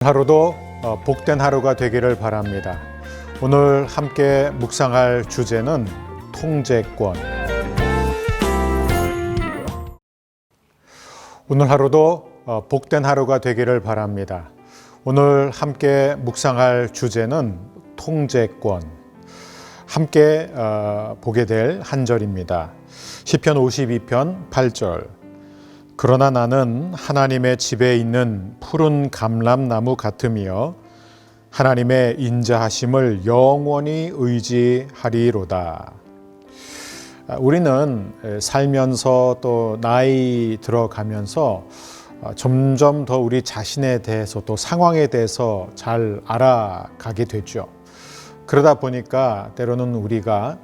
하루도 복된 하루가 되기를 바랍니다. 오늘 함께 묵상할 주제는 통제권. 오늘 하루도 복된 하루가 되기를 바랍니다. 오늘 함께 묵상할 주제는 통제권. 함께 보게 될 한 절입니다. 시편 52편 8절. 그러나 나는 하나님의 집에 있는 푸른 감람나무 같으며 하나님의 인자하심을 영원히 의지하리로다. 우리는 살면서 또 나이 들어가면서 점점 더 우리 자신에 대해서 또 상황에 대해서 잘 알아가게 되죠. 그러다 보니까 때로는 우리가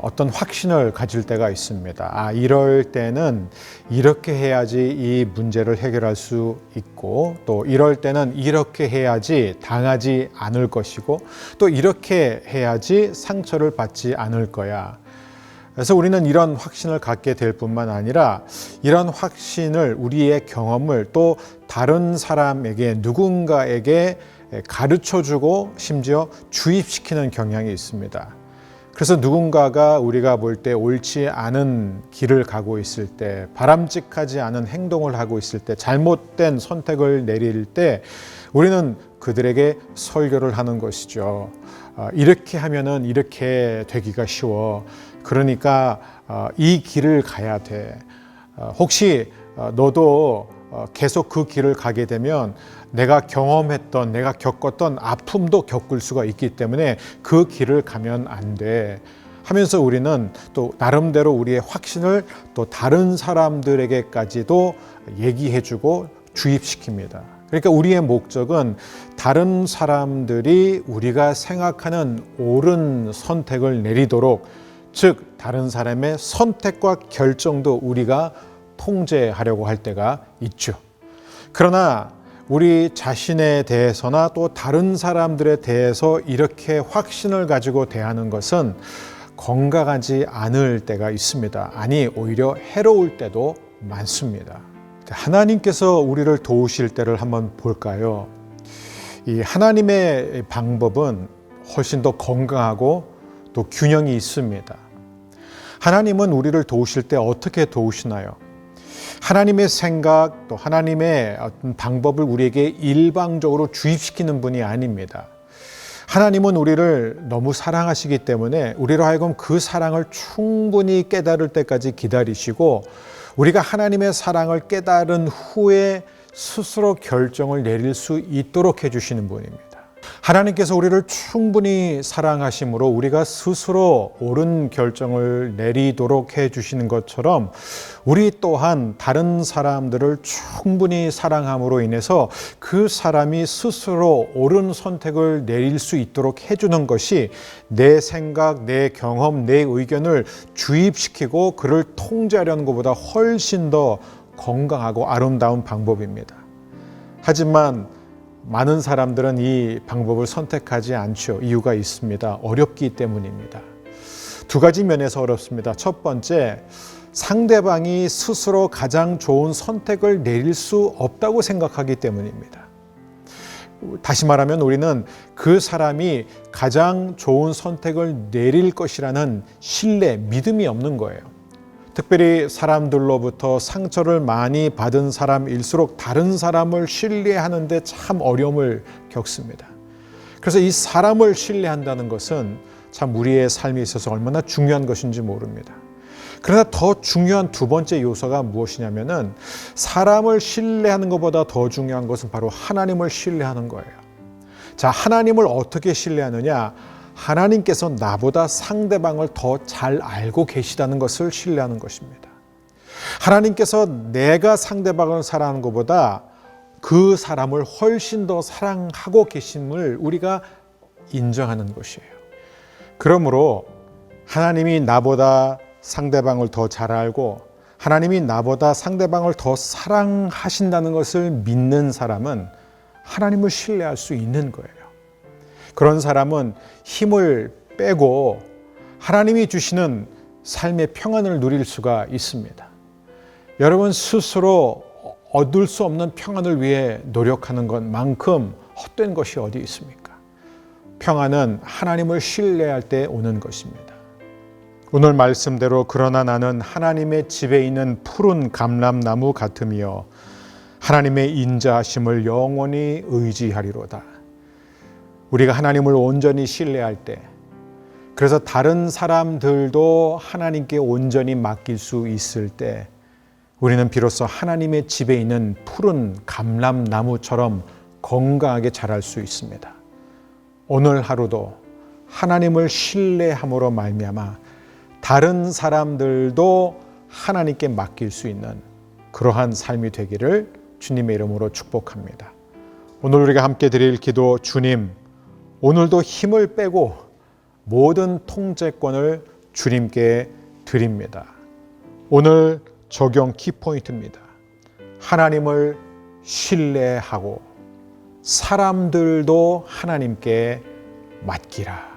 어떤 확신을 가질 때가 있습니다. 이럴 때는 이렇게 해야지 이 문제를 해결할 수 있고, 또 이럴 때는 이렇게 해야지 당하지 않을 것이고, 또 이렇게 해야지 상처를 받지 않을 거야. 그래서 우리는 이런 확신을 갖게 될 뿐만 아니라 이런 확신을, 우리의 경험을 또 다른 사람에게, 누군가에게 가르쳐주고 심지어 주입시키는 경향이 있습니다. 그래서 누군가가 우리가 볼 때 옳지 않은 길을 가고 있을 때, 바람직하지 않은 행동을 하고 있을 때, 잘못된 선택을 내릴 때 우리는 그들에게 설교를 하는 것이죠. 이렇게 하면은 이렇게 되기가 쉬워. 그러니까 이 길을 가야 돼. 혹시 너도 계속 그 길을 가게 되면 내가 경험했던, 내가 겪었던 아픔도 겪을 수가 있기 때문에 그 길을 가면 안 돼 하면서 우리는 또 나름대로 우리의 확신을 또 다른 사람들에게까지도 얘기해주고 주입시킵니다. 그러니까 우리의 목적은 다른 사람들이 우리가 생각하는 옳은 선택을 내리도록, 즉 다른 사람의 선택과 결정도 우리가 통제하려고 할 때가 있죠. 그러나 우리 자신에 대해서나 또 다른 사람들에 대해서 이렇게 확신을 가지고 대하는 것은 건강하지 않을 때가 있습니다. 아니, 오히려 해로울 때도 많습니다. 하나님께서 우리를 도우실 때를 한번 볼까요? 이 하나님의 방법은 훨씬 더 건강하고 또 균형이 있습니다. 하나님은 우리를 도우실 때 어떻게 도우시나요? 하나님의 생각, 또 하나님의 어떤 방법을 우리에게 일방적으로 주입시키는 분이 아닙니다. 하나님은 우리를 너무 사랑하시기 때문에 우리로 하여금 그 사랑을 충분히 깨달을 때까지 기다리시고, 우리가 하나님의 사랑을 깨달은 후에 스스로 결정을 내릴 수 있도록 해주시는 분입니다. 하나님께서 우리를 충분히 사랑하심으로 우리가 스스로 옳은 결정을 내리도록 해주시는 것처럼, 우리 또한 다른 사람들을 충분히 사랑함으로 인해서 그 사람이 스스로 옳은 선택을 내릴 수 있도록 해주는 것이 내 생각, 내 경험, 내 의견을 주입시키고 그를 통제하려는 것보다 훨씬 더 건강하고 아름다운 방법입니다. 하지만 많은 사람들은 이 방법을 선택하지 않죠. 이유가 있습니다. 어렵기 때문입니다. 두 가지 면에서 어렵습니다. 첫 번째, 상대방이 스스로 가장 좋은 선택을 내릴 수 없다고 생각하기 때문입니다. 다시 말하면 우리는 그 사람이 가장 좋은 선택을 내릴 것이라는 신뢰, 믿음이 없는 거예요. 특별히 사람들로부터 상처를 많이 받은 사람일수록 다른 사람을 신뢰하는데 참 어려움을 겪습니다. 그래서 이 사람을 신뢰한다는 것은 참 우리의 삶에 있어서 얼마나 중요한 것인지 모릅니다. 그러나 더 중요한 두 번째 요소가 무엇이냐면은, 사람을 신뢰하는 것보다 더 중요한 것은 바로 하나님을 신뢰하는 거예요. 자, 하나님을 어떻게 신뢰하느냐? 하나님께서 나보다 상대방을 더 잘 알고 계시다는 것을 신뢰하는 것입니다. 하나님께서 내가 상대방을 사랑하는 것보다 그 사람을 훨씬 더 사랑하고 계심을 우리가 인정하는 것이에요. 그러므로 하나님이 나보다 상대방을 더 잘 알고 하나님이 나보다 상대방을 더 사랑하신다는 것을 믿는 사람은 하나님을 신뢰할 수 있는 거예요. 그런 사람은 힘을 빼고 하나님이 주시는 삶의 평안을 누릴 수가 있습니다. 여러분 스스로 얻을 수 없는 평안을 위해 노력하는 것만큼 헛된 것이 어디 있습니까? 평안은 하나님을 신뢰할 때 오는 것입니다. 오늘 말씀대로 그러나 나는 하나님의 집에 있는 푸른 감람나무 같으며 하나님의 인자하심을 영원히 의지하리로다. 우리가 하나님을 온전히 신뢰할 때, 그래서 다른 사람들도 하나님께 온전히 맡길 수 있을 때 우리는 비로소 하나님의 집에 있는 푸른 감람나무처럼 건강하게 자랄 수 있습니다. 오늘 하루도 하나님을 신뢰함으로 말미암아 다른 사람들도 하나님께 맡길 수 있는 그러한 삶이 되기를 주님의 이름으로 축복합니다. 오늘 우리가 함께 드릴 기도, 주님, 오늘도 힘을 빼고 모든 통제권을 주님께 드립니다. 오늘 적용 키포인트입니다. 하나님을 신뢰하고 사람들도 하나님께 맡기라.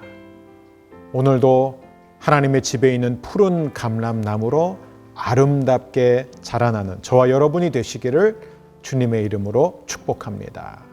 오늘도 하나님의 집에 있는 푸른 감람나무로 아름답게 자라나는 저와 여러분이 되시기를 주님의 이름으로 축복합니다.